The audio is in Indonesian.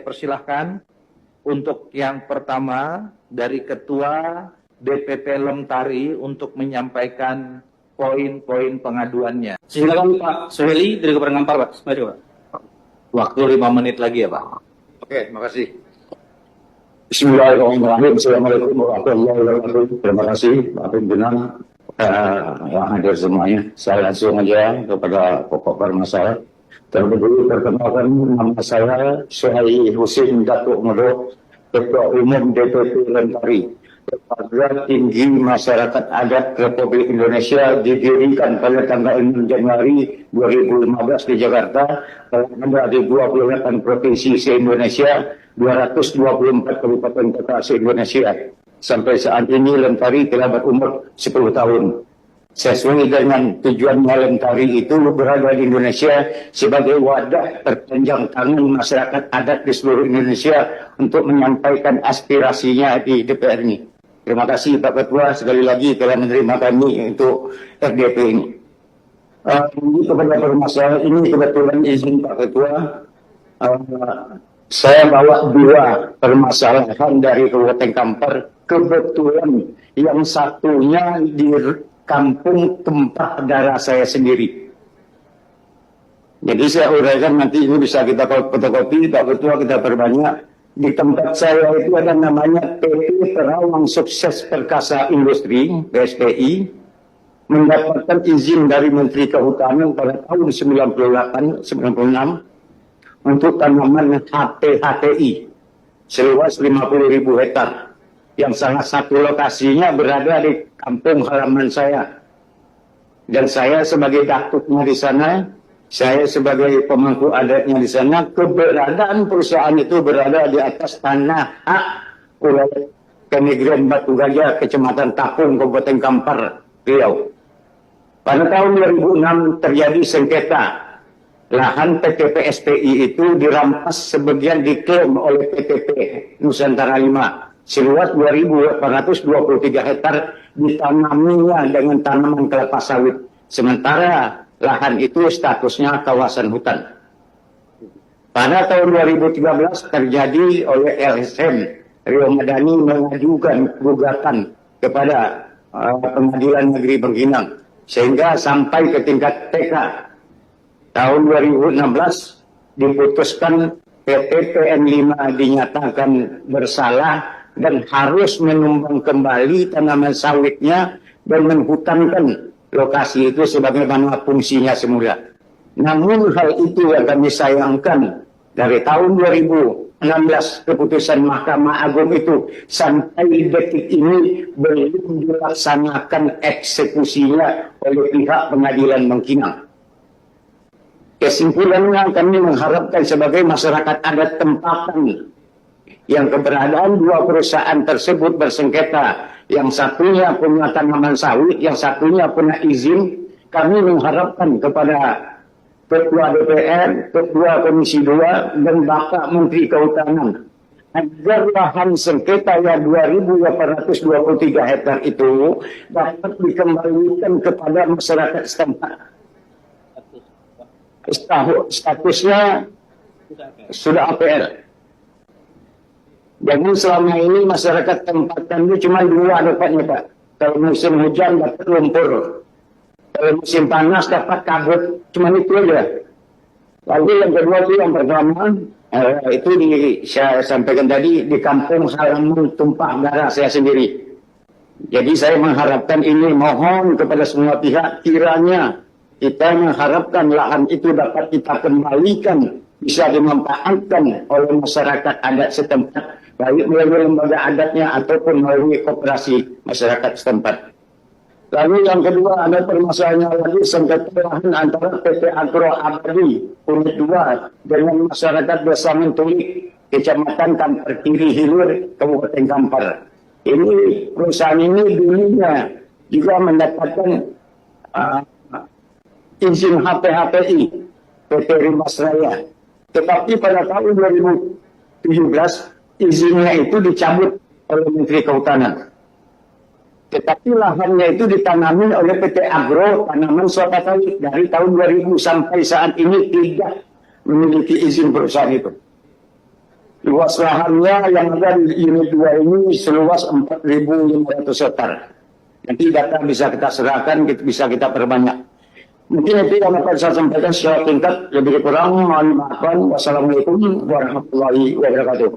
Persilahkan untuk yang pertama dari Ketua DPP Lemtari untuk menyampaikan poin-poin pengaduannya. Silakan Pak Suheli dari Kabupaten Kampar, Pak. Mari, Pak. Waktu 5 menit lagi ya, Pak. Oke, makasih. Bismillahirrahmanirrahim. Assalamualaikum warahmatullahi wabarakatuh. Terima kasih Pak Pimpinan yang hadir semuanya. Saya langsung aja kepada pokok permasalahan. Terlebih dahulu perkenalkan, nama saya Syahai Husin Datuk Modo, Ketua Umum DPP Lentari. Lembaga Tinggi Masyarakat Adat Republik Indonesia didirikan pada tanggal 6 Januari 2015 di Jakarta. Telah di 28 provinsi se-Indonesia, 224 kabupaten kota se-Indonesia. Sampai saat ini Lentari telah berumur 10 tahun. Sesuai dengan tujuannya, Lentari itu berada di Indonesia sebagai wadah perpanjang tangan masyarakat adat di seluruh Indonesia untuk menyampaikan aspirasinya di DPR ini. Terima kasih Pak Ketua sekali lagi telah menerima kami untuk RDP ini. Kepada permasalahan ini kebetulan izin Pak Ketua, saya bawa dua permasalahan dari Kabupaten Kampar. Kebetulan yang satunya di kampung tempat darah saya sendiri. Jadi saya uraikan nanti ini bisa kita fotokopi, Pak Ketua kita perbanyak. Di tempat saya itu ada namanya PT Terawang Sukses Perkasa Industri, PSPI, mendapatkan izin dari Menteri Kehutanan pada tahun 98-96 untuk tanaman HTI seluas 50.000 hektar. Yang salah satu lokasinya berada di kampung halaman saya. Dan saya sebagai datuknya di sana, saya sebagai pemangku adatnya di sana, keberadaan perusahaan itu berada di atas tanah hak wilayah Kenegrian Batu Gajah, Kecamatan Tapung, Kabupaten Kampar, Riau. Pada tahun 2006 terjadi sengketa. Lahan PT PSPI itu dirampas sebagian diklaim oleh PTP Nusantara 5. Seluas 2.823 hektar ditanaminya dengan tanaman kelapa sawit. Sementara lahan itu statusnya kawasan hutan. Pada tahun 2013 terjadi oleh LSM Rio Madani mengajukan gugatan kepada Pengadilan Negeri Bangkinang sehingga sampai ke tingkat TK. Tahun 2016 diputuskan PT PN5 dinyatakan bersalah dan harus menumbang kembali tanaman sawitnya dan menghutankan lokasi itu sebagaimana fungsinya semula. Namun hal itu yang kami sayangkan, dari tahun 2016 keputusan Mahkamah Agung itu sampai detik ini belum dilaksanakan eksekusinya oleh pihak Pengadilan Bangkinang. Kesimpulannya, kami mengharapkan sebagai masyarakat adat tempatan yang keberadaan dua perusahaan tersebut bersengketa, yang satunya punya tanaman sawit, yang satunya punya izin, kami mengharapkan kepada Ketua DPR, Ketua Komisi 2, dan Bapak Menteri Kehutanan agar lahan sengketa yang 2.823 hektar itu dapat dikembalikan kepada masyarakat setempat. Statusnya sudah APL. Jadi selama ini masyarakat tempatan itu cuma dua dapatnya Pak. Kalau musim hujan dapat lumpur. Kalau musim panas dapat kabut. Cuma itu aja. Lalu yang kedua itu yang pertama, itu saya sampaikan tadi di kampung halaman tumpah darah saya sendiri. Jadi saya mengharapkan ini, mohon kepada semua pihak, kiranya kita mengharapkan lahan itu dapat kita kembalikan, bisa dimanfaatkan oleh masyarakat adat setempat, baik melalui lembaga adatnya ataupun melalui koperasi masyarakat setempat. Lalu yang kedua ada permasalahannya lagi sengketa lahan antara PT Agro Abadi Unit 2 dengan masyarakat Desa Mentulik, Kecamatan Kampar Kiri Hilir, Kabupaten Kampar. Ini perusahaan ini dulunya juga mendapatkan izin HPHPI PT Rimas Raya. Tetapi pada tahun 2017 izinnya itu dicabut oleh Menteri Kehutanan. Tetapi lahannya itu ditanami oleh PT Agro Tanaman Suaka Sawit dari tahun 2000 sampai saat ini tidak memiliki izin perusahaan itu. Luas lahannya yang ada di unit 2 ini seluas 4.500 hektar. Nanti data bisa kita serahkan, bisa kita perbanyak. Mungkin itu yang akan saya sampaikan secara singkat. Lebih kurang, mohon maaf. Wassalamualaikum warahmatullahi wabarakatuh.